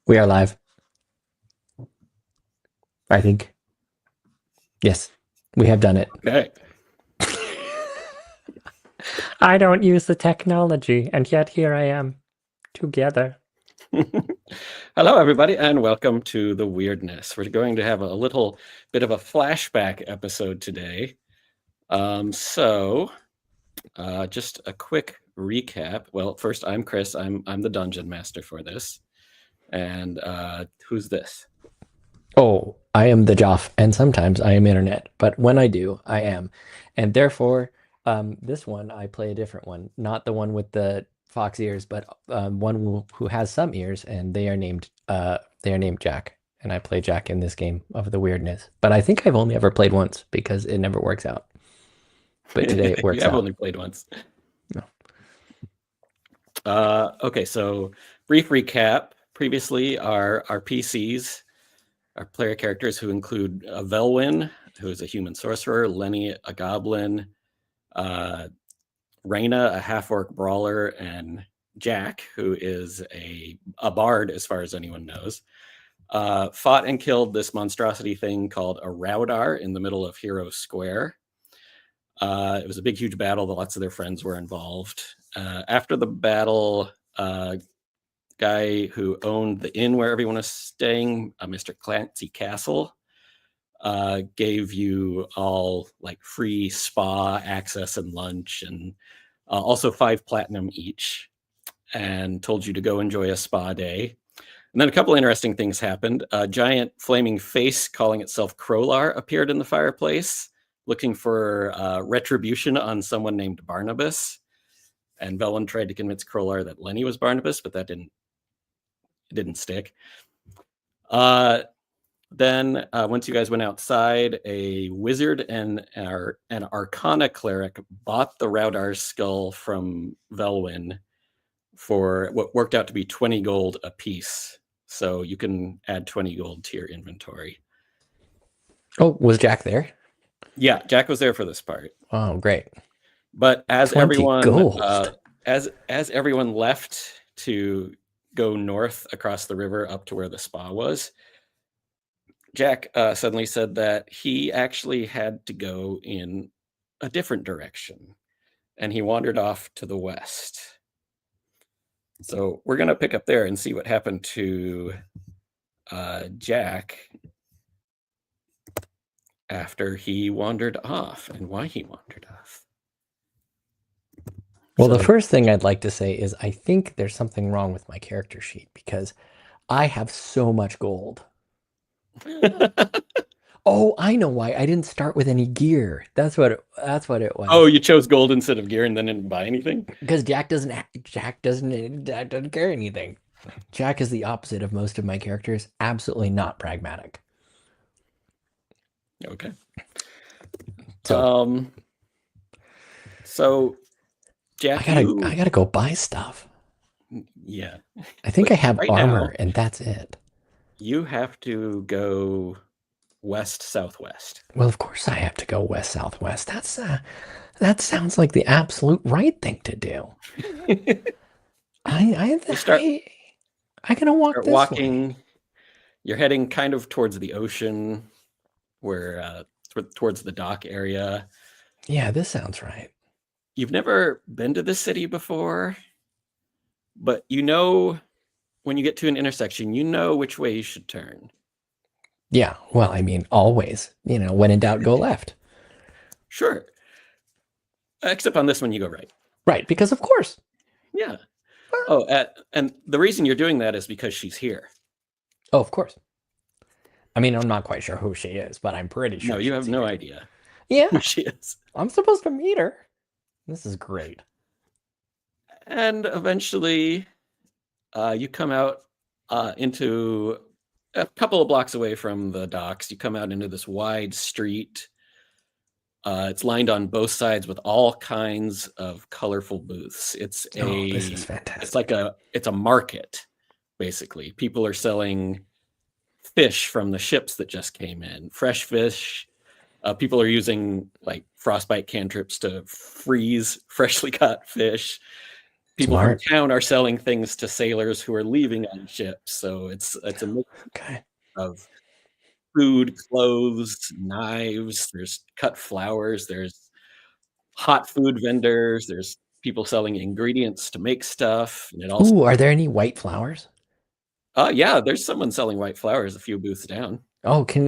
We are live. I think. Yes, we have done it. Okay. I don't use the technology, and yet here I am, together. Hello, everybody, and welcome to the Weirdness. We're going to have a little bit of a flashback episode today. Just a quick recap. Well, first, I'm Chris. I'm the dungeon master for this. And who's this? Oh, I am the Joff, and sometimes I am internet, but when I do, I am. And therefore, this one, I play a different one. Not the one with the fox ears, but one who has some ears, and they are named Jack. And I play Jack in this game of the Weirdness. But I think I've only ever played once because it never works out. But today it You works have out. only played once. No. Okay, so brief recap. Previously, our PCs, our player characters, who include Velwyn, who is a human sorcerer, Lenny, a goblin, Raina, a half-orc brawler, and Jack, who is a bard, as far as anyone knows, fought and killed this monstrosity thing called a Raudar in the middle of Hero Square. It was a big, huge battle that lots of their friends were involved. After the battle, guy who owned the inn where everyone was staying, Mr. Clancy Castle, gave you all like free spa access and lunch, and also 5 platinum each, and told you to go enjoy a spa day. And then a couple interesting things happened. A giant flaming face calling itself Krolar appeared in the fireplace, looking for retribution on someone named Barnabas. And Velwyn tried to convince Krolar that Lenny was Barnabas, but that didn't stick. Then once you guys went outside, a wizard and an Arcana cleric bought the Raudar's skull from Velwyn for what worked out to be 20 gold a piece. So you can add 20 gold to your inventory. Oh, was Jack there? Yeah, Jack was there for this part. Oh, great. But as 20 everyone gold. as everyone left to go north across the river up to where the spa was, Jack suddenly said that he actually had to go in a different direction, and he wandered off to the west. So we're going to pick up there and see what happened to Jack after he wandered off and why he wandered off. Well, the first thing I'd like to say is I think there's something wrong with my character sheet because I have so much gold. Oh, I know why. I didn't start with any gear. That's what it was. Oh, you chose gold instead of gear and then didn't buy anything? Because Jack doesn't carry anything. Jack is the opposite of most of my characters. Absolutely not pragmatic. Okay. So Jack, I gotta go buy stuff. Yeah. I think I have right armor, now, and that's it. You have to go west-southwest. Well, of course I have to go west-southwest. That sounds like the absolute right thing to do. I gotta walk start this walking. way. You're heading kind of towards the ocean, where towards the dock area. Yeah, this sounds right. You've never been to this city before, but you know when you get to an intersection, you know which way you should turn. Yeah, well, I mean, always. When in doubt, go left. Sure. Except on this one, you go right. Right, because of course. Yeah. Oh, and the reason you're doing that is because she's here. Oh, of course. I mean, I'm not quite sure who she is, but I'm pretty sure. No, you have no idea. Yeah, who she is. I'm supposed to meet her. This is great. And eventually, you come out into a couple of blocks away from the docks. You come out into this wide street. It's lined on both sides with all kinds of colorful booths. This is fantastic. It's a market, basically. People are selling fish from the ships that just came in, fresh fish. People are using like frostbite cantrips to freeze freshly caught fish. people from Smart. town are selling things to sailors who are leaving on ships. So it's a mix Okay. of food, clothes, knives. There's cut flowers. There's hot food vendors. There's people selling ingredients to make stuff. And it also, Ooh, are there any white flowers? yeah, there's someone selling white flowers a few booths down. Oh, can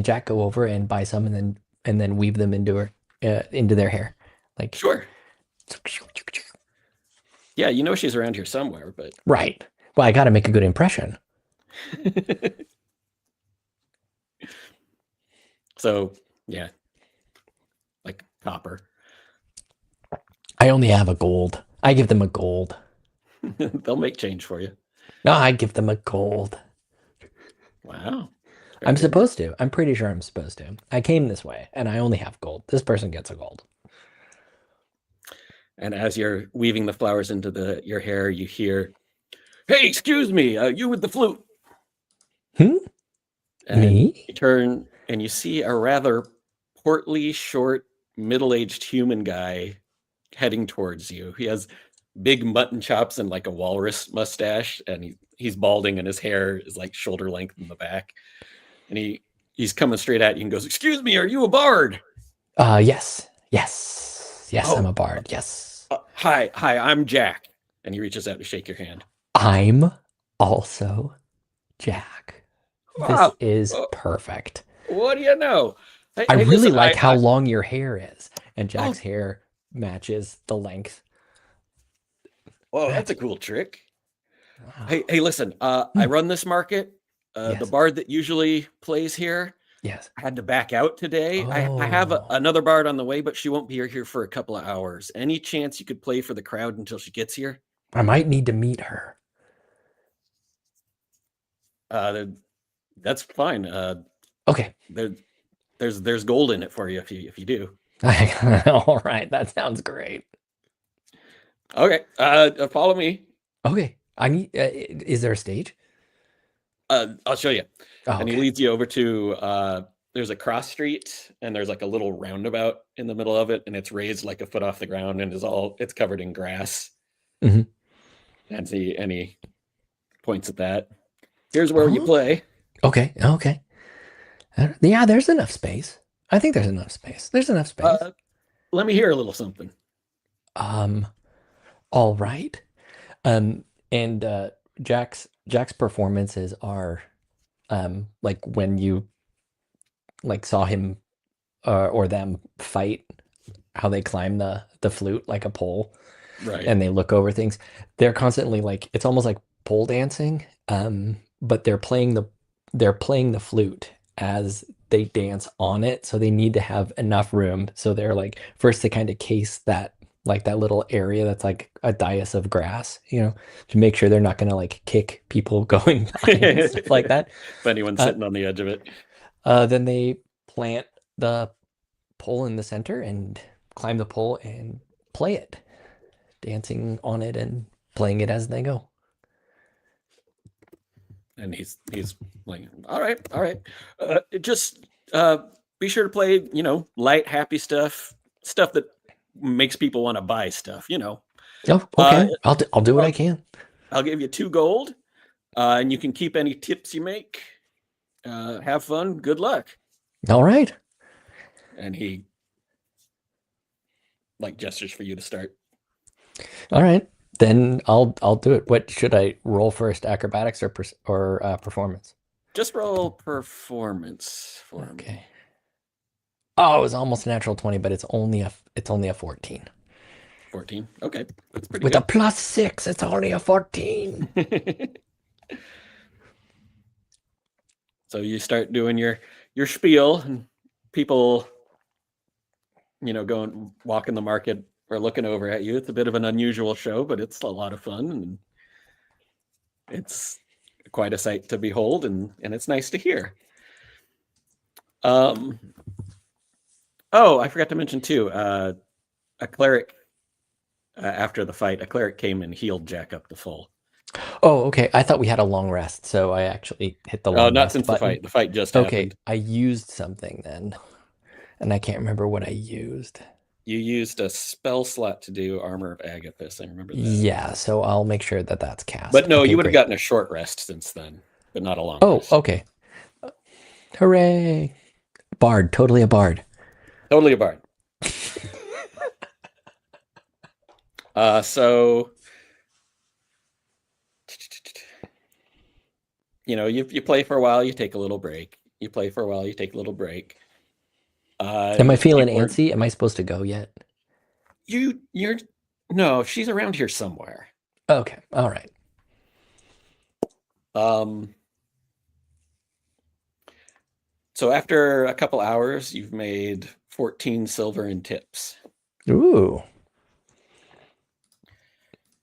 Jack go over and buy some and then weave them into their hair? Like Sure. Yeah, you know she's around here somewhere, but right. Well, I got to make a good impression. so yeah, like copper. I only have a gold. I give them a gold. They'll make change for you. No, I give them a gold. Wow. I'm Very nice. supposed to. I'm pretty sure I'm supposed to. I came this way and I only have gold. This person gets a gold. And as you're weaving the flowers into your hair, you hear, "Hey, excuse me, you with the flute." Hmm? And Me? you turn and you see a rather portly, short, middle-aged human guy heading towards you. He has big mutton chops and like a walrus mustache, and he's balding, and his hair is like shoulder length in the back. And he's coming straight at you and goes, "Excuse me, are you a bard?" Yes. Yes. Yes, I'm "Oh, a bard. Yes. hi, I'm Jack." And he reaches out to shake your hand. I'm also Jack. This "Wow, is uh, perfect. what do you know? Hey, I hey, really listen, like how long your hair is, and oh, Jack's hair matches the length. whoa, that's a Match. cool trick. Wow. Hey, listen, I Hmm. run this market. The Yes. bard that usually plays here Yes. had to back out today. I have Oh, another bard on the way, but she won't be here for a couple of hours. Any chance you could play for the crowd until she gets here? I might need to meet her. Uh, that's fine. Okay. There, there's gold in it for you if you do. All right. That sounds great. Okay, follow me. Okay. I need. Is there a stage? I'll show you. Oh, And he okay. leads you over to there's a cross street, and there's like a little roundabout in the middle of it, and it's raised like a foot off the ground, and it's covered in grass. Hmm. And he points at that. Here's where you Oh, play. okay. Okay. Yeah, there's enough space. I think there's enough space. There's enough space. Uh, Let me hear a little something. Um. All right. Um. And Jack's performances are like when you like saw him or them fight, how they climb the flute like a pole Right. and they look over things. They're constantly like it's almost like pole dancing, but they're playing the flute as they dance on it, so they need to have enough room. So they're like first they kind of case that like that little area that's like a dais of grass, to make sure they're not gonna like kick people going by and stuff like that. If anyone's Uh, sitting on the edge of it. then they plant the pole in the center and climb the pole and play it, dancing on it and playing it as they go. And he's like, all right, all right. Just be sure to play, light, happy stuff that makes people want to buy stuff. Oh, Uh, okay. I'll do what I I'll, can. I'll give you 2 gold, and you can keep any tips you make. Have fun. Good luck. All right. And he like gestures for you to start. All right. Then I'll do it. What should I roll first? Acrobatics or performance? Just roll performance for Okay. me. Oh, it was almost a natural 20, but it's only a 14. 14. Okay, that's pretty With a good. +6, it's only a 14. So you start doing your spiel, and people, going walking the market or looking over at you. It's a bit of an unusual show, but it's a lot of fun, and it's quite a sight to behold, and it's nice to hear. Um, oh, I forgot to mention too. A cleric after the fight, a cleric came and healed Jack up to full. Oh, okay. I thought we had a long rest, so I actually hit the Oh, long not rest since the button. fight. The fight just Okay, happened. I used something then, and I can't remember what I used. You used a spell slot to do Armor of Agathis. I remember that. Yeah, so I'll make sure that that's cast. But no, Okay, you would have great. gotten a short rest since then, but not a long Oh, rest. okay. Hooray. Bard, totally a bard. Totally a bard. So you play for a while, you take a little break. You play for a while, you take a little break. Am I feeling People are antsy? Am I supposed to go yet? you're no, she's around here somewhere. Okay, all right. Um, so after a couple hours, you've made 14 silver in tips. Ooh.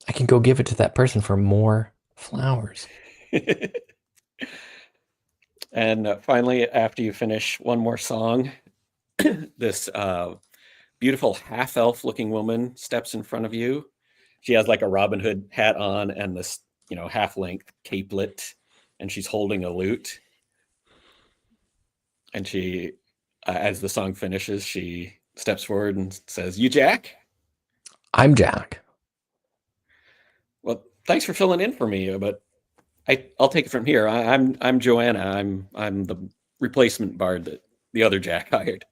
I can go give it to that person for more flowers. And finally, after you finish one more song, this beautiful half elf looking woman steps in front of you. She has like a Robin Hood hat on and this, half length capelet, and she's holding a lute. And she, as the song finishes, she steps forward and says, "You Jack?" I'm Jack. Well, thanks for filling in for me, but I'll take it from here. I'm Joanna. I'm the replacement bard that the other Jack hired.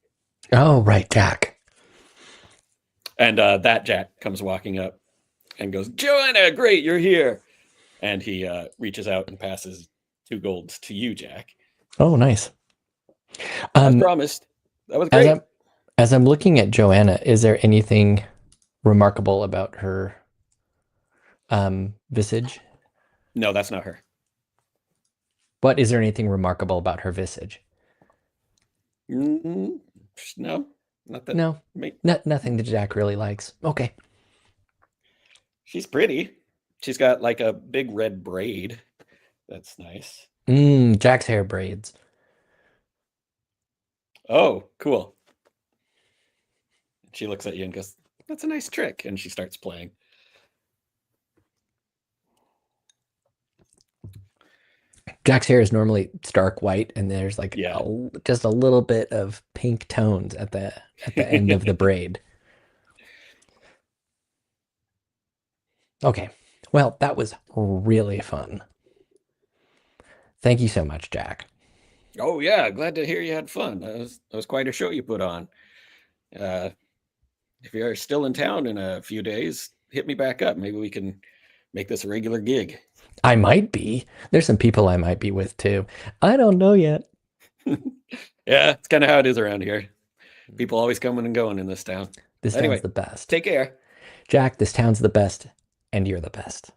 Oh, right, Jack. And that Jack comes walking up and goes, "Joanna, great, you're here." And he reaches out and passes 2 golds to you, Jack. Oh, nice. As promised. That was As great. I'm looking at Joanna, is there anything remarkable about her visage? No, that's not her. What is there anything remarkable about her visage? Mm, no, not that. No, nothing that Jack really likes. Okay. She's pretty. She's got like a big red braid. That's nice. Jack's hair braids. Oh, cool. She looks at you and goes, "That's a nice trick." And she starts playing. Jack's hair is normally stark white, and there's like Yeah. just a little bit of pink tones at the end of the braid. Okay. Well, that was really fun. Thank you so much, Jack. Oh yeah, glad to hear you had fun. That was quite a show you put on. Uh, if you're still in town in a few days, hit me back up. Maybe we can make this a regular gig. I might be. There's some people I might be with too. I don't know yet. Yeah, it's kind of how it is around here. People always coming and going in this town. This town's Anyway, the best. take care. Jack, this town's the best, and you're the best.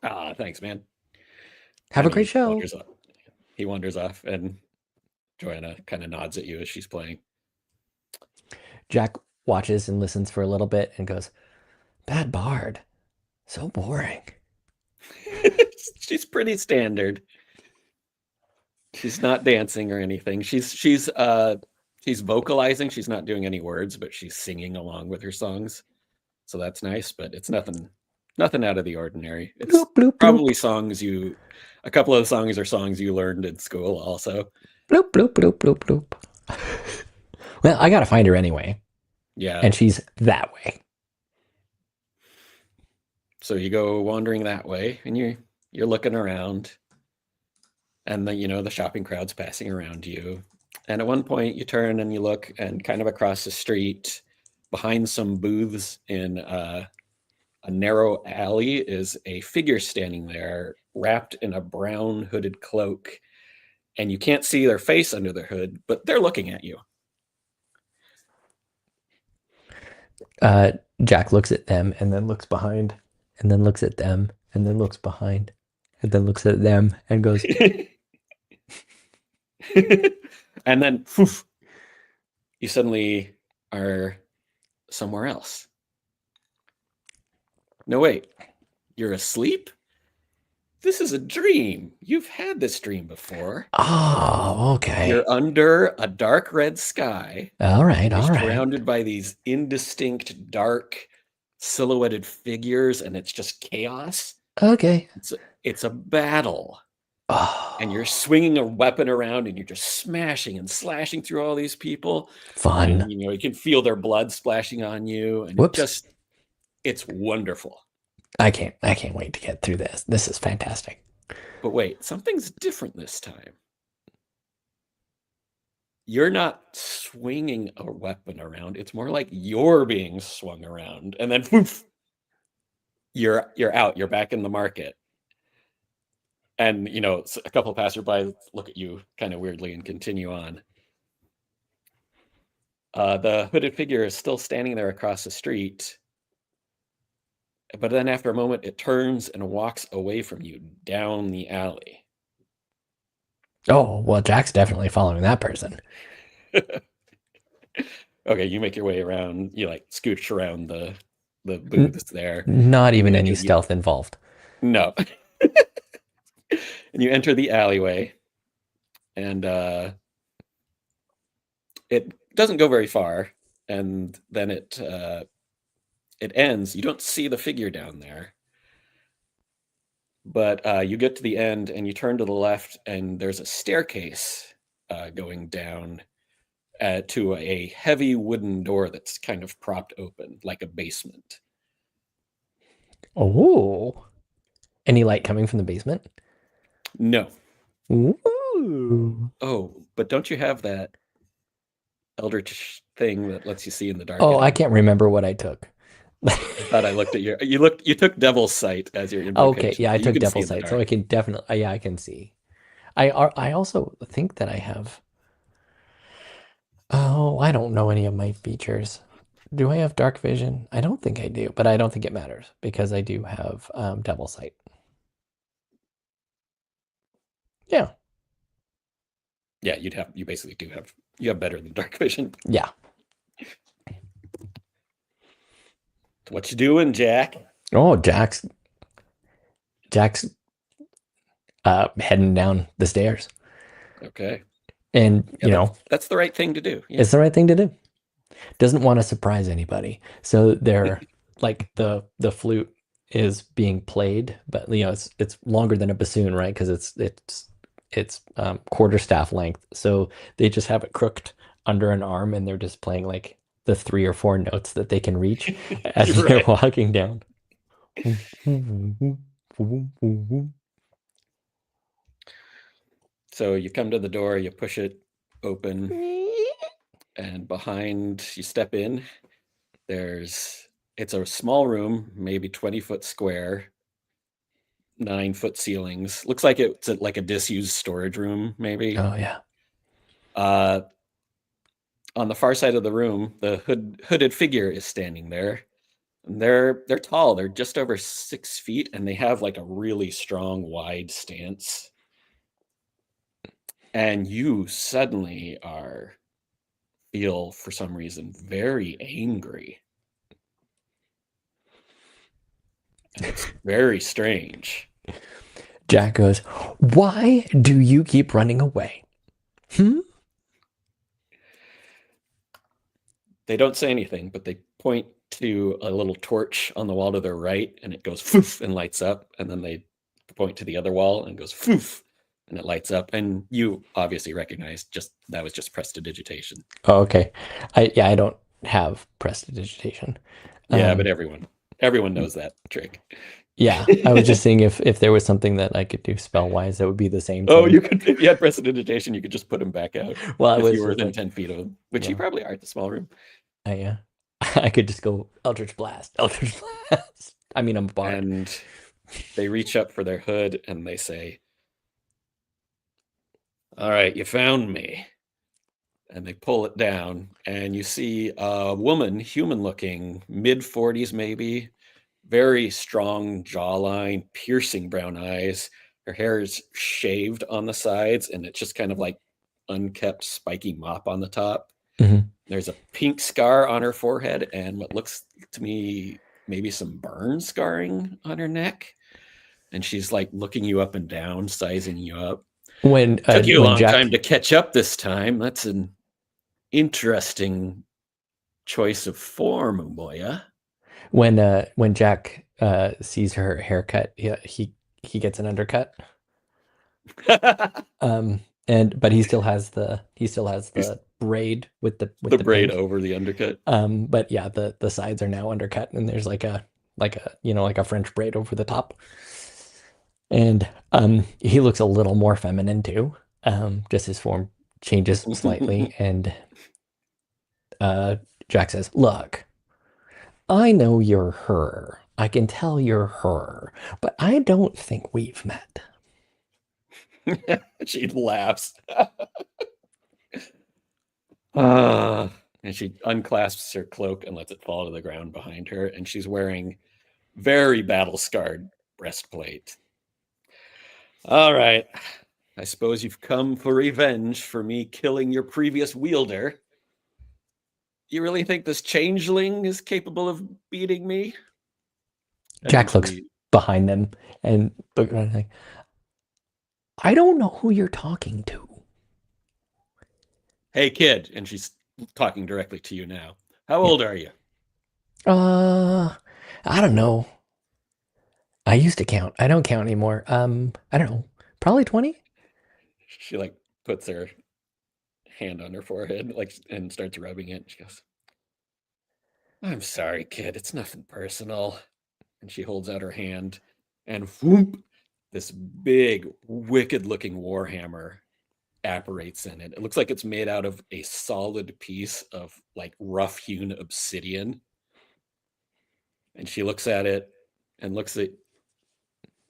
Thanks, man. Have And a great show. He wanders off, and Joanna kind of nods at you as she's playing. Jack watches and listens for a little bit and goes, "Bad bard. So boring." She's pretty standard. She's not dancing or anything. She's vocalizing. She's not doing any words, but she's singing along with her songs. So that's nice, but it's nothing out of the ordinary. It's Bloop, bloop, probably bloop. a couple of the songs are songs you learned in school also. Bloop, bloop, bloop, bloop, bloop. Well, I gotta find her anyway. Yeah. And she's that way. So you go wandering that way, and you're looking around, and the shopping crowd's passing around you. And at one point you turn and you look, and kind of across the street behind some booths in a narrow alley is a figure standing there wrapped in a brown hooded cloak, and you can't see their face under the hood, but they're looking at you. Jack looks at them and then looks behind and then looks at them and then looks behind and then looks at them and goes, and then poof, you suddenly are somewhere else. No, wait, you're asleep? This is a dream. You've had this dream before. "Oh, okay. You're under a dark red sky. All right, all You're right. surrounded by these indistinct, dark, silhouetted figures, and it's just chaos. Okay. It's a battle. and you're Oh, swinging a weapon around and you're just smashing and slashing through all these people. And, fun. you can feel their blood splashing on you. And Whoops. it's wonderful. I can't wait to get through this. This is fantastic. But wait, something's different this time. You're not swinging a weapon around. It's more like you're being swung around. And then poof, you're out. You're back in the market. And, a couple passerby look at you kind of weirdly and continue on. The hooded figure is still standing there across the street. But then after a moment, it turns and walks away from you down the alley. Oh, well, Jack's definitely following that person. Okay, you make your way around. You like scooch around the N- booths there, Not and you even any enter the stealth involved. no, and you enter the alleyway, and it doesn't go very far, and then it ends. You don't see the figure down there, but you get to the end, and you turn to the left, and there's a staircase going down to a heavy wooden door that's kind of propped open, like a basement. Oh, any light coming from the basement? No. Ooh. Oh, but don't you have that eldritch thing that lets you see in the dark Oh, I anymore? can't remember what I took. I thought I looked at you took Devil's Sight as your Okay, invocation, yeah, I so you took can see Devil's in the Sight, so I dark. can definitely, yeah, I can see. I also think that I have. Oh, I don't know any of my features. Do I have dark vision? I don't think I do, but I don't think it matters because I do have Devil Sight. Yeah, Yeah, you basically you have better than dark vision. yeah. What you doing, Jack? Oh, Jack's heading down the stairs, Okay. and Yeah, that's the right thing to do. Yeah. it's the right thing to do. Doesn't want to surprise anybody, so they're like the flute is being played, but it's longer than a bassoon, right? Because it's quarterstaff length, so they just have it crooked under an arm, and they're just playing like the 3 or 4 notes that they can reach as You're they're right. walking down. So you come to the door, you push it open, and behind you step in. It's a small room, maybe 20-foot square, 9-foot ceilings. Looks like it's like a disused storage room, maybe. Oh yeah. Uh, on the far side of the room, the hooded figure is standing there. And they're tall. They're just over 6 feet, and they have like a really strong, wide stance. And you suddenly feel for some reason very angry, and it's very strange. Jack goes, "Why do you keep running away?" Hmm? They don't say anything, but they point to a little torch on the wall to their right, and it goes foof and lights up. And then they point to the other wall and it goes foof and it lights up. And you obviously recognize that was just prestidigitation. Oh, okay. I don't have prestidigitation. Yeah, but Um, everyone knows that trick. yeah, I was just seeing if there was something that I could do spell wise that would be the same Oh, thing. you could, if you had prestidigitation, you could just put him back out Well, I if you was were just within like, 10 feet of him, which you yeah, probably are at the small room. I I could just go Eldritch Blast, Eldritch Blast. I mean, I'm a bard. And they reach up for their hood and they say, "All right, you found me." And they pull it down, and you see a woman, human looking, mid 40s maybe, very strong jawline, piercing brown eyes. Her hair is shaved on the sides, and it's just kind of like unkept, spiky mop on the top. Mhm. There's a pink scar on her forehead, and what looks to me maybe some burn scarring on her neck. And she's like looking you up and down, sizing you up. Took you a When long time Jack to catch up this time. That's an interesting choice of form, Moya. when Jack sees her haircut, he gets an undercut. But he still has the braid with the The braid pink. over the undercut. But yeah, the sides are now undercut, and there's like a French braid over the top. And he looks a little more feminine too. Just his form changes slightly, and uh, Jack says, "Look, I know you're her. I can tell you're her, but I don't think we've met." She laughs. Ah. And she unclasps her cloak and lets it fall to the ground behind her. And she's wearing very battle scarred breastplate. All right. I suppose you've come for revenge for me killing your previous wielder. You really think this changeling is capable of beating me? And then Jack looks she, behind them and look around like, I don't know who you're talking to. hey kid, and she's talking directly to you now. How Yeah. old are you? Uh, I don't know. I used to count. I don't count anymore. I don't know. Probably 20? She like puts her hand on her forehead, like, and starts rubbing it. She goes, I'm sorry, kid. It's nothing personal. And she holds out her hand, and whoop, this big, wicked looking warhammer apparates in it. It looks like it's made out of a solid piece of like rough hewn obsidian. And she looks at it and looks at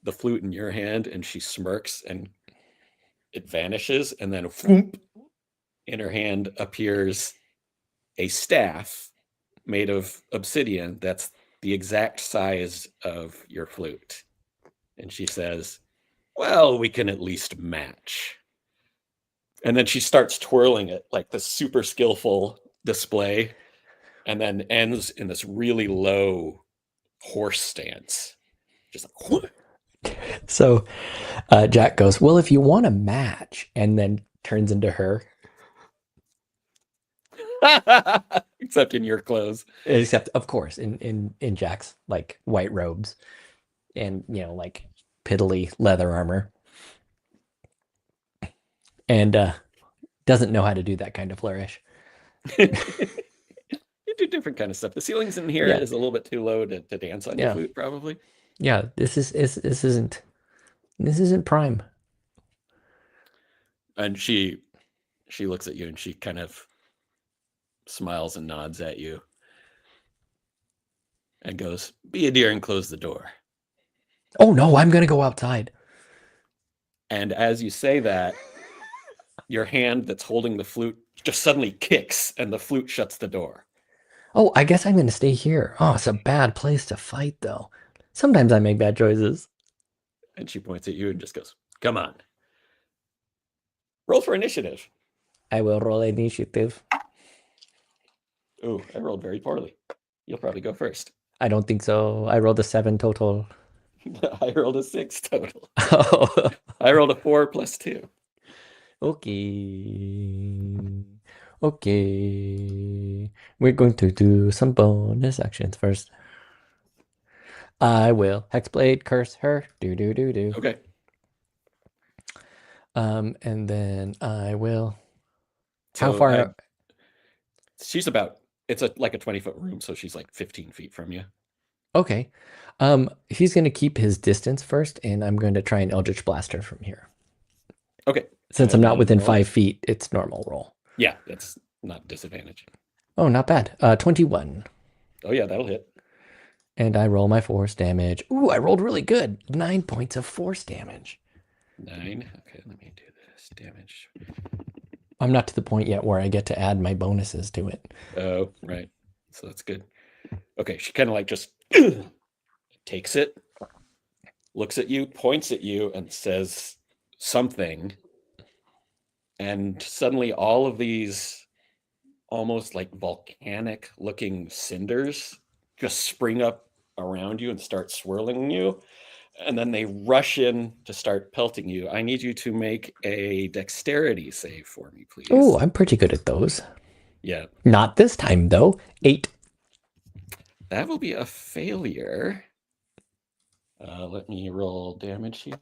the flute in your hand, and she smirks, and it vanishes. And then whoop, in her hand appears a staff made of obsidian that's the exact size of your flute. And she says, well, we can at least match. And then she starts twirling it like this super skillful display, and then ends in this really low horse stance. Just like, So Jack goes, well, if you want a match, and then turns into her, except in your clothes. except of course in Jack's like white robes and like piddly leather armor, and doesn't know how to do that kind of flourish. You do different kind of stuff. The ceilings in here Yeah, is a little bit too low to dance on your yeah, flute, probably. yeah. This isn't prime. And she looks at you and she kind of smiles and nods at you and goes, be a dear and close the door. Oh no, I'm gonna go outside. And as you say that, your hand that's holding the flute just suddenly kicks and the flute shuts the door. Oh, I guess I'm gonna stay here. Oh, it's a bad place to fight though. Sometimes I make bad choices. And she points at you and just goes, come on. Roll for initiative. I will roll initiative. Ooh, I rolled very poorly. You'll probably go first. I don't think so. I rolled a 7 total. I rolled a 6 total. Oh, I rolled a 4 plus 2. okay. Okay. We're going to do some bonus actions first. I will Hexblade curse her. Do do do do. Okay. And then I will. How So far? she's about, it's like a 20-foot room, so she's like 15 feet from you. Okay. He's gonna keep his distance first, and I'm going to try an Eldritch Blaster from here. Okay. Since I'm not And within roll. 5 feet, it's normal roll. Yeah, that's not disadvantage. Oh, not bad. 21. Oh, yeah, that'll hit. And I roll my force damage. Ooh, I rolled really good. 9 points of force damage. 9. Okay, let me do this. Damage. I'm not to the point yet where I get to add my bonuses to it. Oh, right. So that's good. Okay, she kind of like just takes it, looks at you, points at you, and says something. And suddenly all of these almost like volcanic looking cinders just spring up around you and start swirling you. And then they rush in to start pelting you. I need you to make a dexterity save for me, please. Oh, I'm pretty good at those. Yeah. Not this time, though. 8. That will be a failure. Let me roll damage here.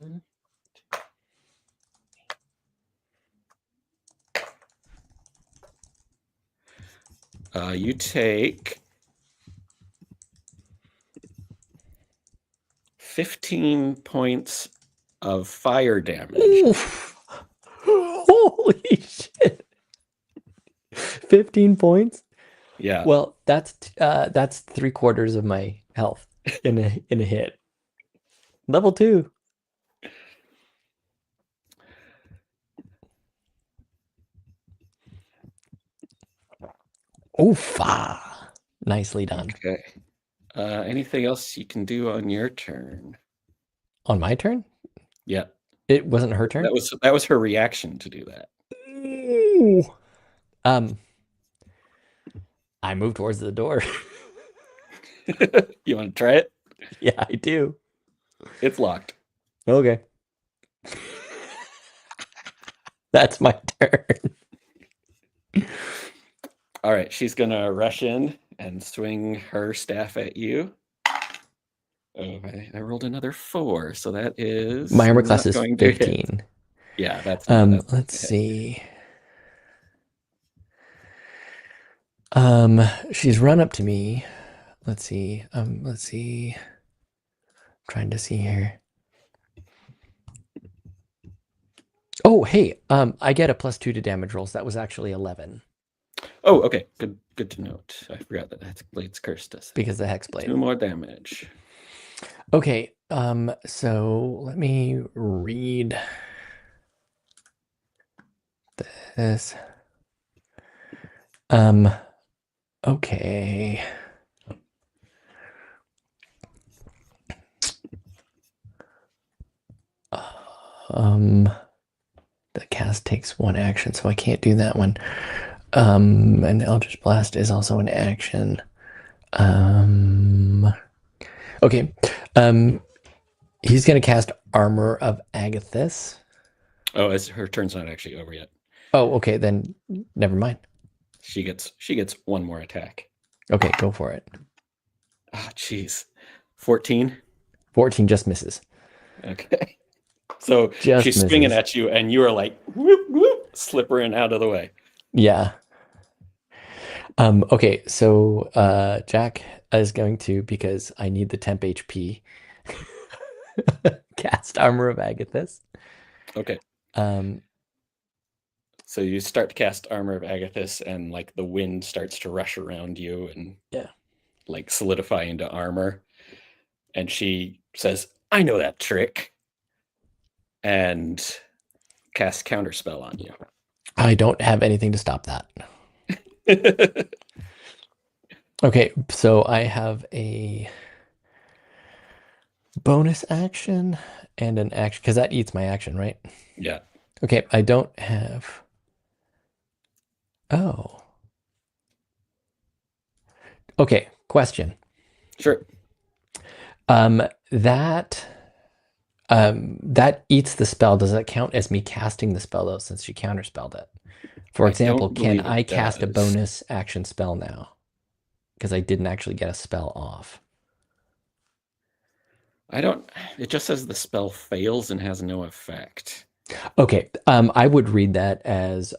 You take 15 points of fire damage. Oof. Holy shit. 15 points? Yeah. Well, that's 3/4 of my health in a hit. Level 2. Oof. Nicely done. Okay. Anything else you can do on your turn? On my turn? Yeah. It wasn't her turn? That was her reaction to do that. Ooh. I move towards the door. You want to try it? Yeah, I do. It's locked. Okay. That's my turn. All right, she's gonna rush in and swing her staff at you. Oh, I rolled another 4, so that is My armor class not is going to hit. 15. Yeah, that's not a Let's hit. see. She's run up to me. Let's see. Let's see. I'm trying to see here. Oh, hey. I get a +2 to damage rolls. That was actually 11 Oh, okay. Good to note. I forgot that Hexblade's cursed us. because the Hexblade. 2 more damage. Okay. So let me read this. Okay. The cast takes 1 action, so I can't do that one. And Eldritch Blast is also an action. Okay. He's gonna cast Armor of Agathis. Oh, her turn's not actually over yet. Oh, okay, then never mind. She gets 1 more attack. Okay, go for it. Ah, jeez. 14. 14 just misses. Okay. So Just she's swinging misses. at you, and you are like whoop, whoop, slippering out of the way. Yeah. Okay, so Jack is going to, because I need the temp HP, cast Armor of Agathis. Okay. Um, So you start to cast Armor of Agathis, and like the wind starts to rush around you and yeah. like solidify into armor. And she says, "I know that trick," and casts Counterspell on you. I don't have anything to stop that. Okay, so I have a bonus action and an action, because that eats my action, right? Yeah. Okay, I don't have. Oh. Okay, question. Sure. That that eats the spell. Does that count as me casting the spell though, since she counterspelled it? For I example, don't can believe I it cast a does. bonus action spell now? Because I didn't actually get a spell off. I don't. It just says the spell fails and has no effect. Okay, I would read that as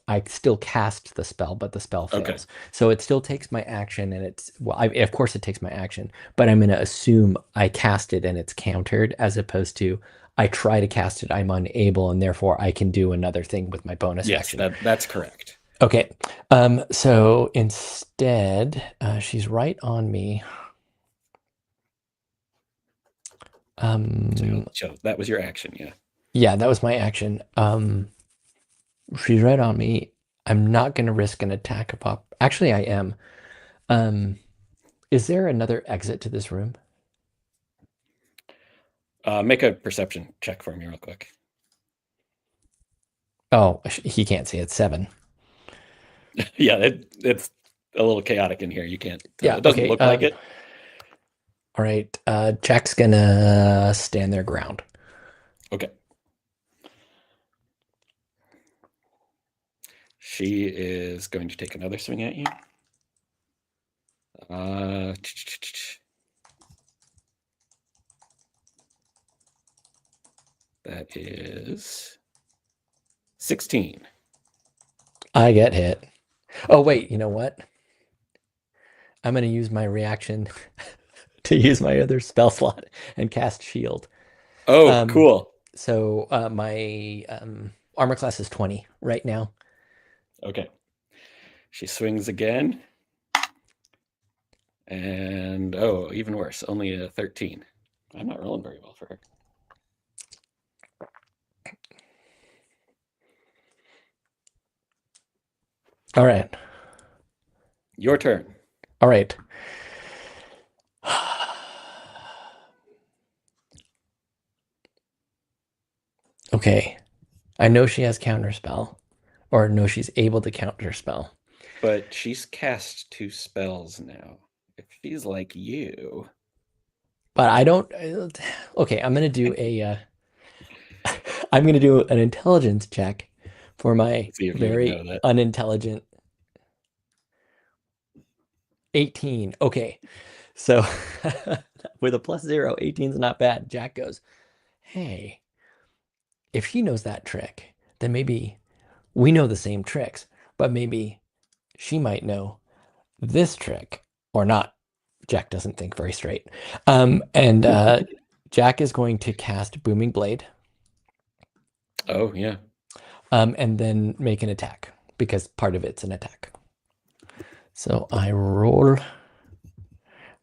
I still cast the spell, but the spell Okay. fails. So it still takes my action, and it's well, of course it takes my action, but I'm going to assume I cast it and it's countered, as opposed to I try to cast it, I'm unable, and therefore I can do another thing with my bonus Yes, action. that's correct. Okay, so instead, she's right on me. So that was your action, yeah. Yeah, that was my action. She's right on me. I'm not going to risk an attack of op. Actually, I am. Is there another exit to this room? Make a perception check for me real quick. Oh, he can't see. It's 7. Yeah, it's a little chaotic in here. You can't. Yeah. It doesn't Okay. look like it. All right. Jack's gonna stand their ground. Okay. She is going to take another swing at you. That is 16. I get hit. Oh wait. You know what? I'm gonna use my reaction to use my other spell slot and cast shield. Oh, Um, cool. so my armor class is 20 right now. Okay. She swings again. And oh, even worse, only a 13. I'm not rolling very well for her. All right. Your turn. All right. Okay. I know she has counterspell, or know she's able to counterspell. But she's cast 2 spells now. If she's like you, But I don't. Okay, I'm gonna do a. I'm gonna do an intelligence check for my see if you would very know that. unintelligent 18. Okay, so with a +0, 18 is not bad. Jack goes, "Hey, if she knows that trick, then maybe we know the same tricks, but maybe she might know this trick or not." Jack doesn't think very straight. And Jack is going to cast Booming Blade, Oh, yeah. and then make an attack because part of it's an attack. So I roll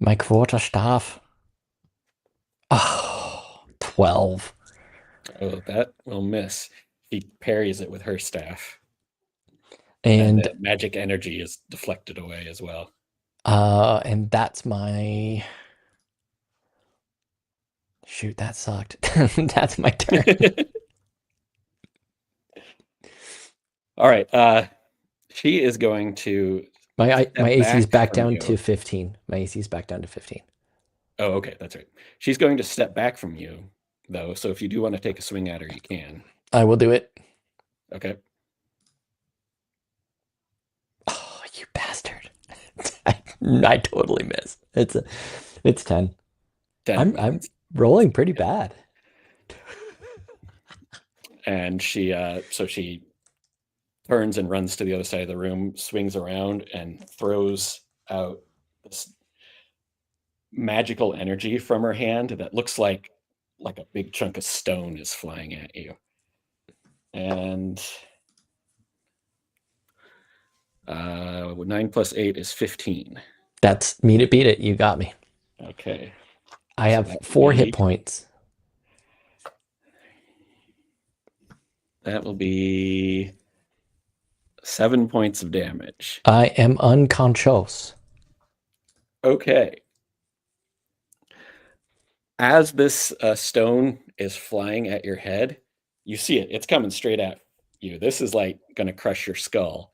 my quarterstaff. Oh, 12. Oh, that will miss. She parries it with her staff, and And the magic energy is deflected away as well. and that's my shoot, that sucked. That's my turn. All right. She is going to My step AC is back back from down you. to 15. My AC is back down to 15. Oh, okay, that's right. She's going to step back from you, though. So if you do want to take a swing at her, you can. I will do it. Okay. Oh, you bastard. I totally miss. It's 10. 10. I'm rolling pretty bad. And she turns and runs to the other side of the room, swings around, and throws out this magical energy from her hand that looks like a big chunk of stone is flying at you. And 9 plus 8 is 15. That's me to beat it. You got me. Okay. I So have 4 hit points. that will be 7 points of damage. I am unconscious. Okay. As this stone is flying at your head, you see it. It's coming straight at you. This is like going to crush your skull.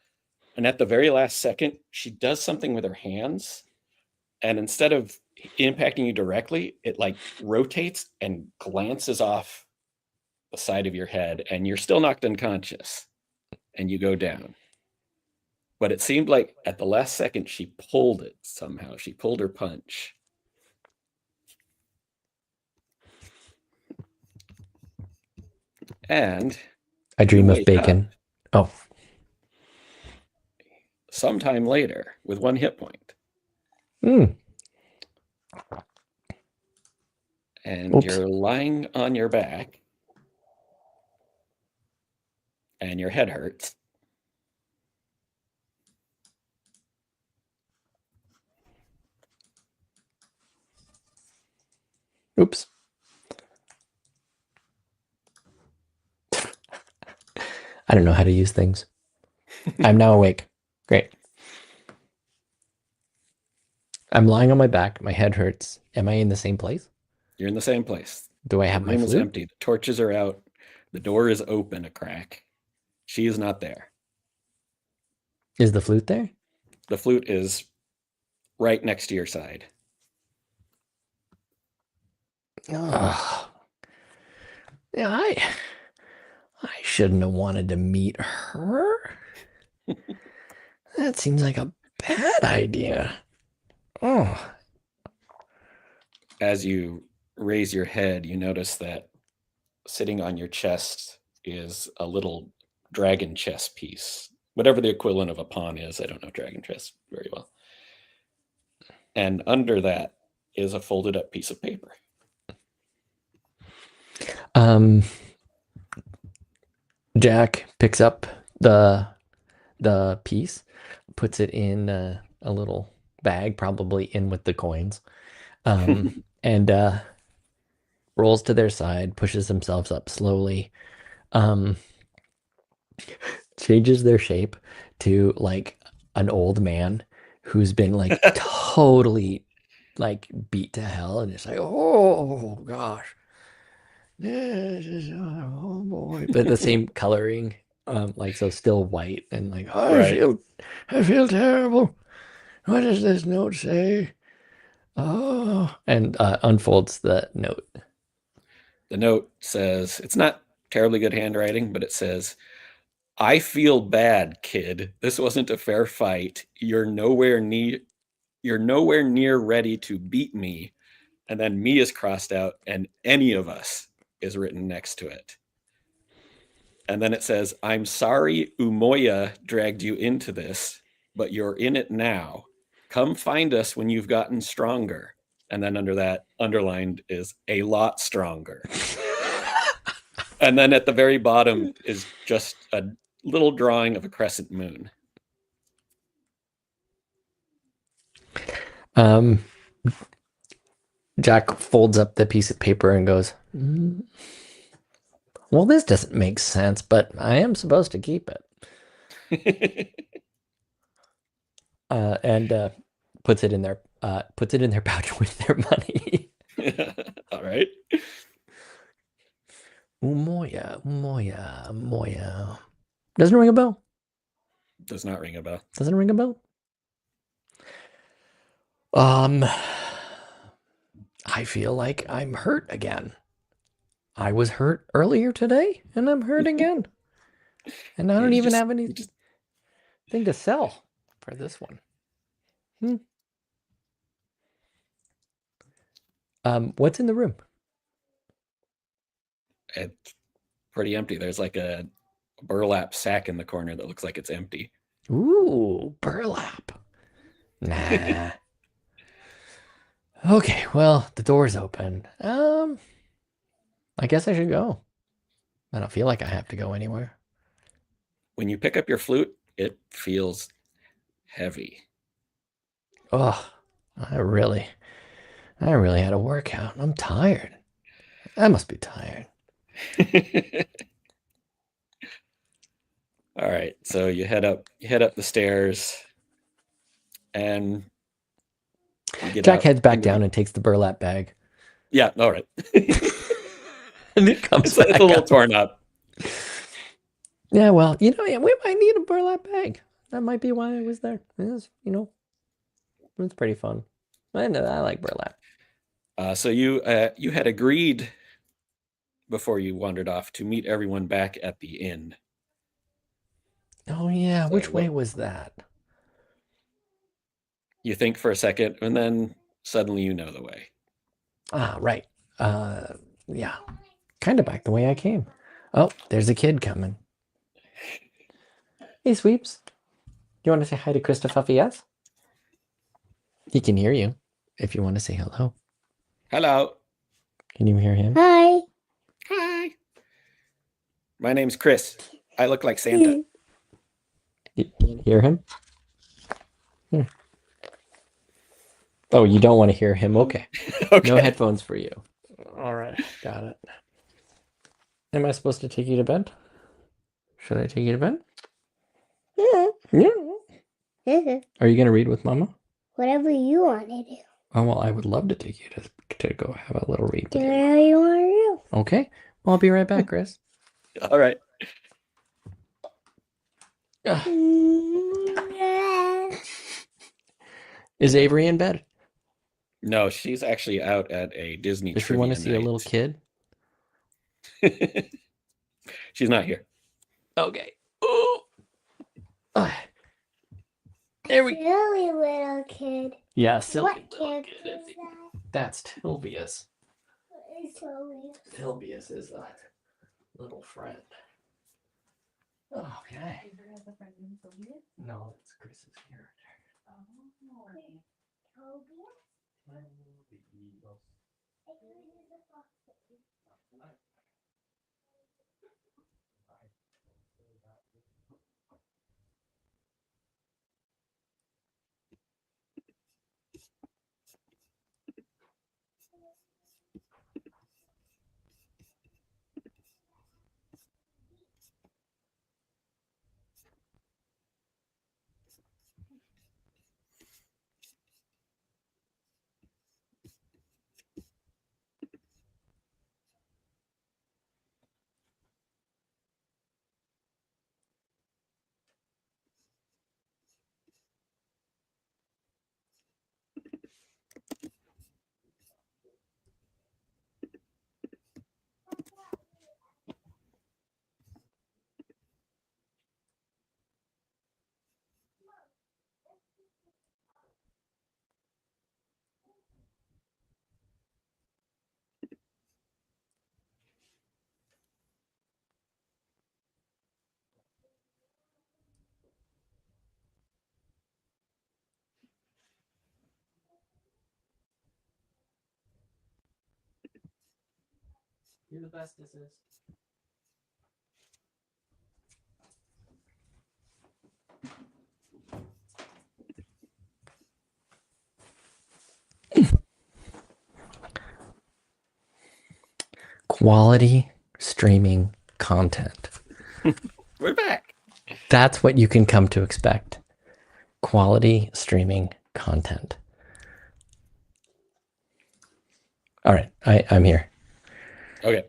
And at the very last second, she does something with her hands. And instead of impacting you directly, it like rotates and glances off the side of your head, and you're still knocked unconscious and you go down. But it seemed like at the last second, she pulled it somehow. She pulled her punch. And I you dream of wake up bacon. Oh, sometime later with 1 hit point. mm. And Oops. you're lying on your back and your head hurts. Oops. I don't know how to use things. I'm now awake. Great. I'm lying on my back. My head hurts. Am I in the same place? You're in the same place. Do I The have my room is flute? empty. The torches are out. The door is open a crack. She is not there. Is the flute there? The flute is right next to your side. Oh, yeah, I shouldn't have wanted to meet her. That seems like a bad idea. Oh, As you raise your head, you notice that sitting on your chest is a little dragon chess piece. Whatever the equivalent of a pawn is. I don't know dragon chess very well. And under that is a folded up piece of paper. Jack picks up the piece, puts it in a little bag, probably in with the coins, and rolls to their side, pushes themselves up slowly, um, changes their shape to like an old man who's been like totally like beat to hell, and it's like, oh gosh, this is oh boy, but the same coloring, like so still white, and like Right. I feel terrible. What does this note say? Oh, and unfolds the note. The note says, it's not terribly good handwriting, but it says, I feel bad, kid. This wasn't a fair fight. You're nowhere near ready to beat me. And then me is crossed out, and any of us is written next to it. And then it says, I'm sorry Umoya dragged you into this, but you're in it now. Come find us when you've gotten stronger. And then under that, underlined is a lot stronger. And then at the very bottom is just a little drawing of a crescent moon. Jack folds up the piece of paper and goes, well, this doesn't make sense, but I am supposed to keep it. And puts it in their pouch with their money. All right. Umoya, Umoya, Umoya. Doesn't ring a bell. Does not ring a bell. Doesn't ring a bell. I feel like I'm hurt again. I was hurt earlier today, and I'm hurt again. And I don't even have anything to sell for this one. What's in the room? It's pretty empty. There's like a burlap sack in the corner that looks like it's empty. Ooh, burlap. Nah. Okay, well, the door's open. I guess I should go. I don't feel like I have to go anywhere. When you pick up your flute, it feels heavy. Oh, I really had a workout. I'm tired. I must be tired. All right, so you head up the stairs, and you get Jack out heads back into down and takes the burlap bag. Yeah, all right. And it comes It's a back little up. torn up. Yeah, well, we might need a burlap bag. That might be why I was there. It's pretty fun. I like burlap. So you had agreed before you wandered off to meet everyone back at the inn. Oh yeah, So which way was that? You think for a second, and then suddenly you know the way. Ah, right. Yeah, kind of back the way I came. Oh, there's a kid coming. Hey, Sweeps. You want to say hi to Christopher? Yes. He can hear you if you want to say hello. Hello. Can you hear him? Hi. Hi. My name's Chris. I look like Santa. You hear him? Oh, you don't want to hear him? Okay. Okay. No headphones for you. All right, got it. Am I supposed to take you to bed? Should I take you to bed? Yeah. Are you gonna read with Mama? Whatever you want to do. Oh well, I would love to take you to go have a little read Do with your whatever you want to Mom. Okay. Well, I'll be right back, Chris. All right. do. Is Avery in bed? No, she's actually out at a Disney Does she trivia want to see a night. little kid? She's not here. Okay. Oh. There we go. Silly little kid. Yeah, silly What little kid kid. is that? That's Tilbius. It's silly. Tilbius is a little friend. Okay. No, it's Chris's character. You're the bestesses. Quality streaming content. We're back. That's what you can come to expect. Quality streaming content. All right, I'm here. Okay.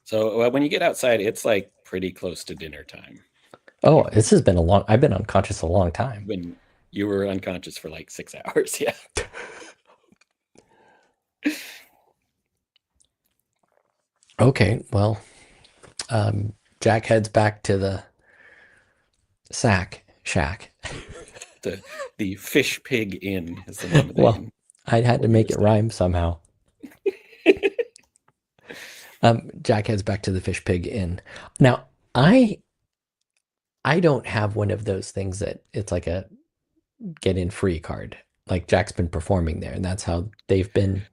So when you get outside, it's like pretty close to dinner time. Oh, this has been I've been unconscious a long time. When you were unconscious for like 6 hours, yeah. Okay, well, Jack heads back to the shack. The Fish Pig Inn is the name of the Well, inn. I had to Where you make were it staying. rhyme somehow. Jack heads back to the Fish Pig Inn. Now, I don't have one of those things that it's like a get in free card. Like Jack's been performing there, and that's how they've been.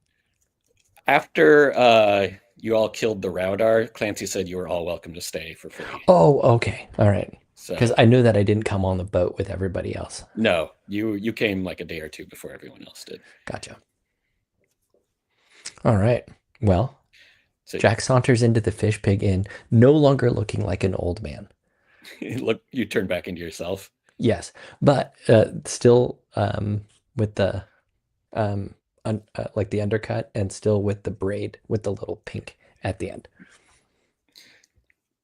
After you all killed the Raudar, Clancy said you were all welcome to stay for free. Oh, okay, all right. Because So I knew that I didn't come on the boat with everybody else. no, you came like a day or two before everyone else did. Gotcha. All right. Well, So Jack saunters into the Fish Pig Inn, no longer looking like an old man. look, you turn back into yourself. Yes, but still with the like the undercut, and still with the braid with the little pink at the end.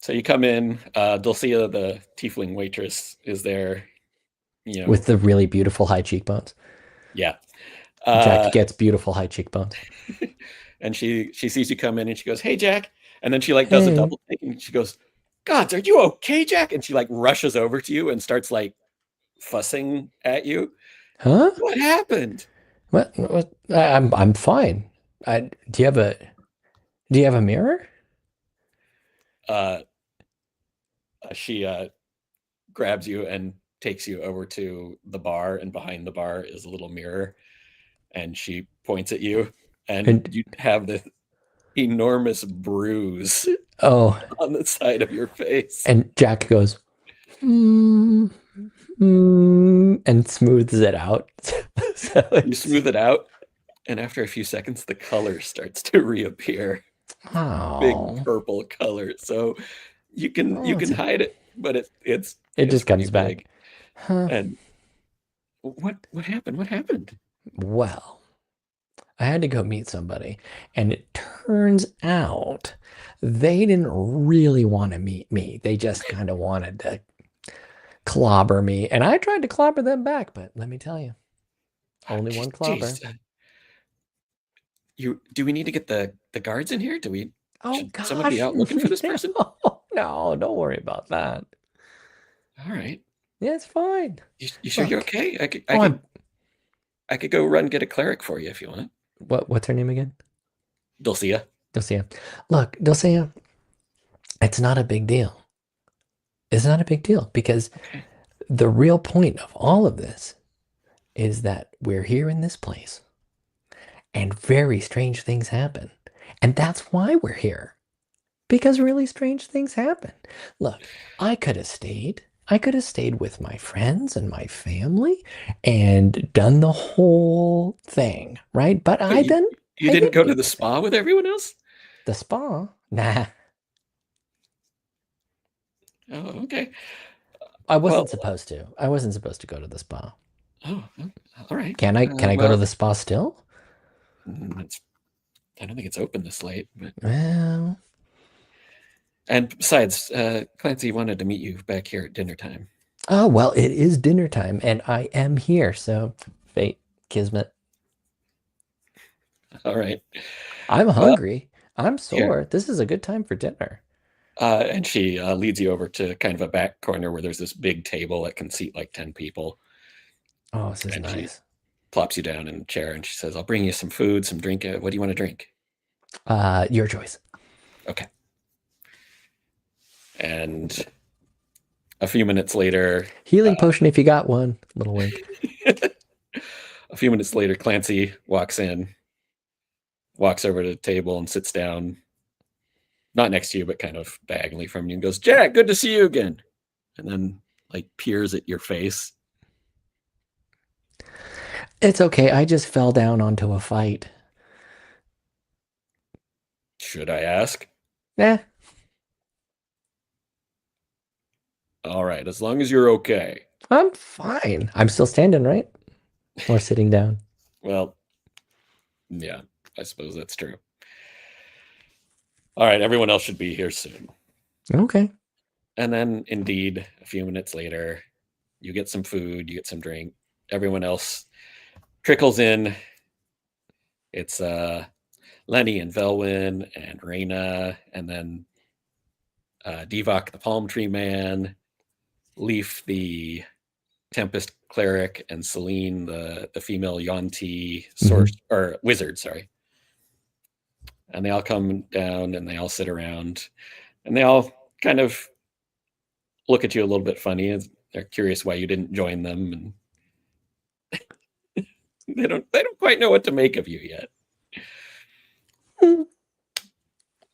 So you come in, Dulcia, the tiefling waitress, is there, With the really beautiful high cheekbones. Yeah. Jack gets beautiful high cheekbones. And she sees you come in and she goes, "Hey, Jack." And then she like does a Hey. double take and she goes, "Gods, are you okay, Jack?" And she like rushes over to you and starts like fussing at you. Huh? What happened? What? I'm fine. Do you have a mirror? Uh, she grabs you and takes you over to the bar, and behind the bar is a little mirror, and she points at you, and you have this enormous bruise Oh, on the side of your face. and Jack goes, and smooths it out. So You smooth it out, and after a few seconds, the color starts to reappear. Big Oh, purple color. So you can hide it, but it just comes back. big. Huh. And what happened? What happened? Well, I had to go meet somebody, and it turns out they didn't really want to meet me. They just kind of wanted to clobber me, and I tried to clobber them back, but let me tell you, only one clobber. Jeez. Do we need to get the guards in here? Should gosh, someone be out looking for this person? No, don't worry about that. All right. Yeah, it's fine. You sure you're Look. okay? Oh, I could go run get a cleric for you if you want. what's her name again? Dulcia. Dulcia. Look, Dulcia, it's not a big deal. It's not a big deal because the real point of all of this is that we're here in this place and very strange things happen. And that's why we're here. Because really strange things happen. Look, I could have stayed. I could have stayed with my friends and my family and done the whole thing, right? But But you I didn't didn't go to do the it. spa with everyone else? The spa? Nah, Oh, okay. I wasn't Well, supposed to. I wasn't supposed to go to the spa. oh, all right. Can I go to Well, the spa still? it's, I don't think it's open this late. But Well, and besides, Clancy wanted to meet you back here at dinner time. oh well, it is dinner time and I am here, so fate, kismet. All right. I'm Well, hungry. I'm here. sore. This is a good time for dinner. And she leads you over to kind of a back corner where there's this big table that can seat like 10 people. Oh, this is And she nice. plops you down in a chair and she says, I'll bring you some food, some drink. What do you want to drink? Your choice. Okay. And a few minutes later, Healing potion if you got one. Little wink. a few minutes later, Clancy walks in, walks over to the table and sits down, not next to you, but kind of diagonally from you, and goes, Jack, good to see you again. And then like peers at your face. It's okay. I just fell down onto a fight. Should I ask? Eh, All right, as long as you're okay. I'm fine. I'm still standing, right? Or sitting down. Well, yeah, I suppose that's true. All right, everyone else should be here soon. Okay. And then, indeed, a few minutes later, you get some food, you get some drink. Everyone else trickles in. It's Lenny and Velwyn and Raina, and then Devok, the palm tree man, Leaf, the Tempest cleric, and Celine, the female Yonti source or wizard, sorry. And they all come down and they all sit around and they all kind of look at you a little bit funny. And they're curious why you didn't join them, and they don't quite know what to make of you yet.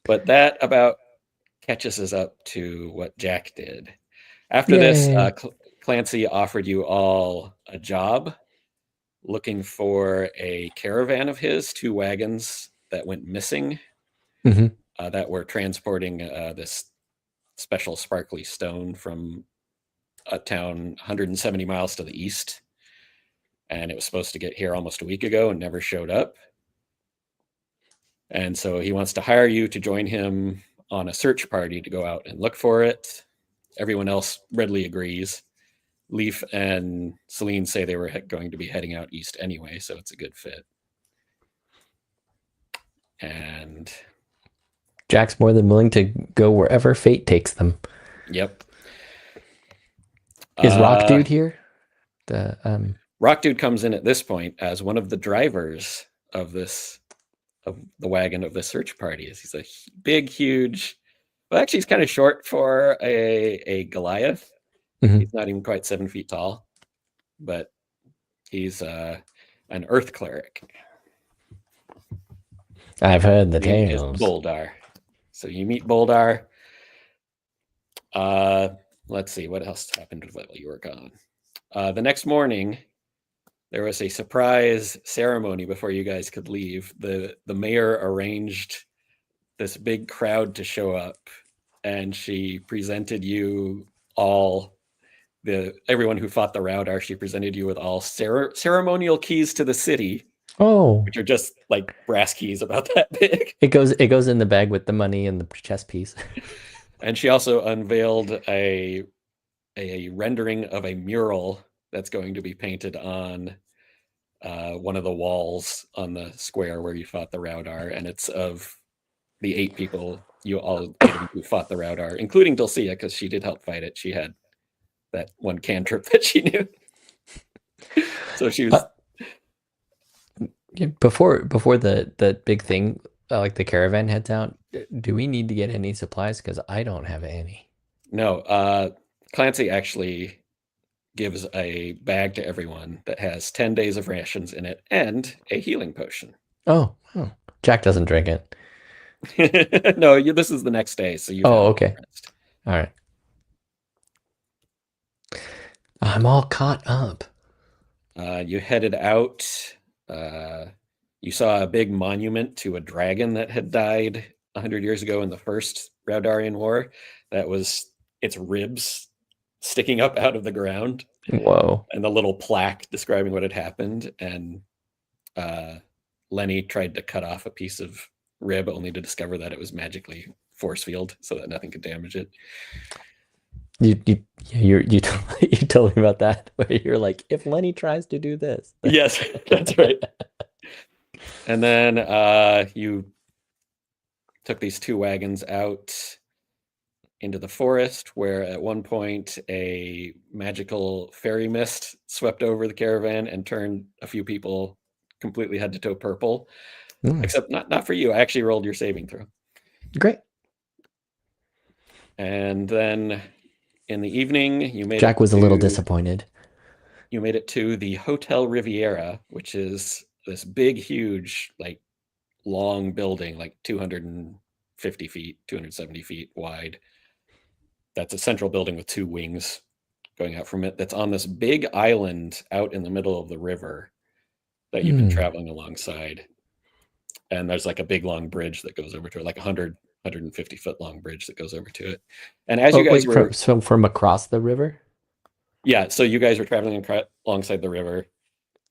But that about catches us up to what Jack did. After this, Yay. Clancy offered you all a job looking for a caravan of his, 2 wagons that went missing, that were transporting this special sparkly stone from a town 170 miles to the east. And it was supposed to get here almost a week ago and never showed up. And so he wants to hire you to join him on a search party to go out and look for it. Everyone else readily agrees. Leaf and Celine say they were going to be heading out east anyway, so it's a good fit. And Jack's more than willing to go wherever fate takes them. Yep. Is Rock Dude here? Rock Dude comes in at this point as one of the drivers of the wagon of the search party. He's a big, huge. Well, actually, he's kind of short for a Goliath. He's not even quite 7 feet tall, but he's an earth cleric. I've heard the Name is tales. Boldar. So you meet Boldar. Let's see what else happened while you were gone. The next morning, there was a surprise ceremony before you guys could leave. The mayor arranged this big crowd to show up, and she presented you all. Everyone who fought the Raudar, she presented you with all ceremonial keys to the city. Oh, which are just like brass keys about that big. It goes in the bag with the money and the chess piece. And she also unveiled a rendering of a mural that's going to be painted on one of the walls on the square where you fought the Raudar, and it's of the 8 people you all who fought the Raudar, including Dulcia, because she did help fight it. She had that one cantrip that she knew. So she was before the big thing, like the caravan heads out. Do we need to get any supplies? Because I don't have any. No, Clancy actually gives a bag to everyone that has 10 days of rations in it and a healing potion. Oh, Jack doesn't drink it. No, this is the next day, so you've had Oh, a okay. rest. All right. I'm all caught up. You headed out. You saw a big monument to a dragon that had died 100 years ago in the first Raudarian War. That was its ribs sticking up out of the ground, Whoa. and the little plaque describing what had happened. And Lenny tried to cut off a piece of rib, only to discover that it was magically force field, so that nothing could damage it. You told me about that, where you're like, if Lenny tries to do this. Yes, that's right. And then you took these 2 wagons out into the forest, where at one point a magical fairy mist swept over the caravan and turned a few people completely head to toe purple. Except not for you. I actually rolled your saving throw. Great. And then in the evening, you made Jack it was a little to- disappointed. You made it to the Hotel Riviera, which is this big, huge, like long building, like 250 feet, 270 feet wide. That's a central building with 2 wings going out from it. That's on this big island out in the middle of the river that you've been traveling alongside. And there's like a big long bridge that goes over to it, like 150 foot long bridge that goes over to it. And as you guys were from across the river? Yeah, so you guys were traveling alongside the river.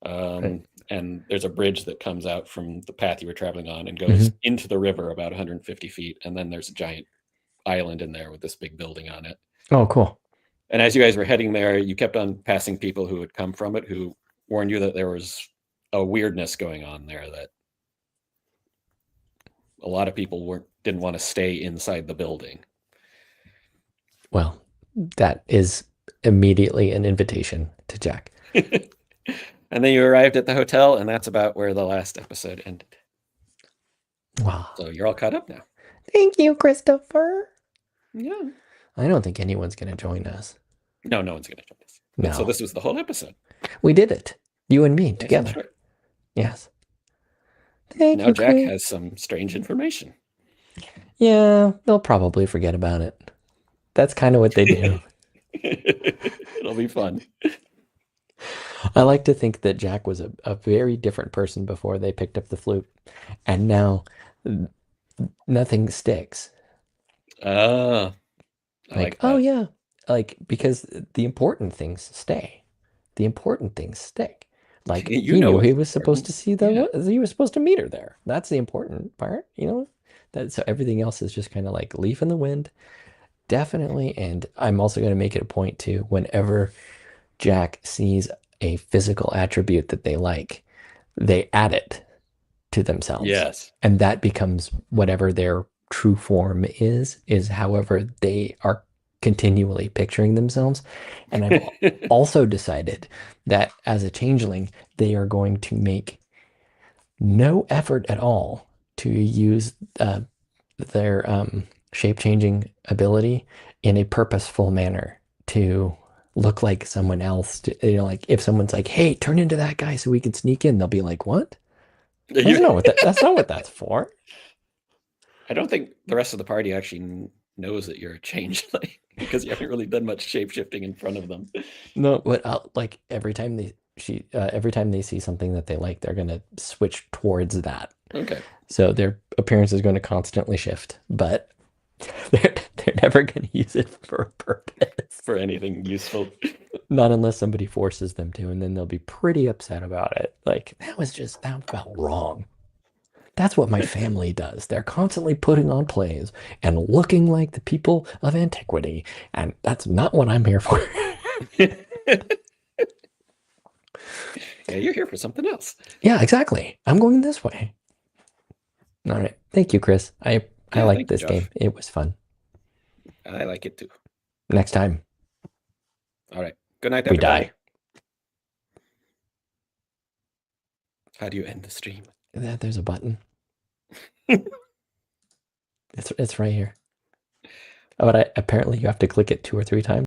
And there's a bridge that comes out from the path you were traveling on and goes into the river about 150 feet. And then there's a giant island in there with this big building on it. Oh, cool. And as you guys were heading there, you kept on passing people who had come from it, who warned you that there was a weirdness going on there, that a lot of people didn't want to stay inside the building. Well, that is immediately an invitation to Jack. And then you arrived at the hotel, and that's about where the last episode ended. Wow. So you're all caught up now. Thank you, Christopher. Yeah. I don't think anyone's going to join us. No one's going to join us. No. So this was the whole episode. We did it. You and me together. Sure. Yes. Thank you. Now Jack has some strange information. Yeah, they'll probably forget about it. That's kind of what they do. It'll be fun. I like to think that Jack was a very different person before they picked up the flute, and now nothing sticks. Like, oh yeah, like, because the important things stay. The important things stick. Like, he knew he was supposed to see he was supposed to meet her there. That's the important part, so everything else is just kind of like leaf in the wind. Definitely. And I'm also going to make it a point too, whenever Jack sees a physical attribute that they like, they add it to themselves. Yes. And that becomes whatever their true form is however they are continually picturing themselves. And I've also decided that as a changeling, they are going to make no effort at all to use their shape-changing ability in a purposeful manner to look like someone else. Like if someone's like, hey, turn into that guy so we can sneak in, they'll be like, what? That's not what that's for. I don't think the rest of the party actually knows that you're a changeling because you haven't really done much shape-shifting in front of them. No, but like every time they see something that they like, they're going to switch towards that. Okay. So their appearance is going to constantly shift, but they're never going to use it for a purpose. For anything useful. Not unless somebody forces them to, and then they'll be pretty upset about it. Like, that felt wrong. That's what my family does. They're constantly putting on plays and looking like the people of antiquity, and that's not what I'm here for. Yeah, you're here for something else. Yeah, exactly. I'm going this way. All right. Thank you, Chris. I like this game. It was fun. I like it too. Next time. All right. Good night, we everybody. Die. How do you end the stream? There's a button. It's right here. But apparently you have to click it 2 or 3 times.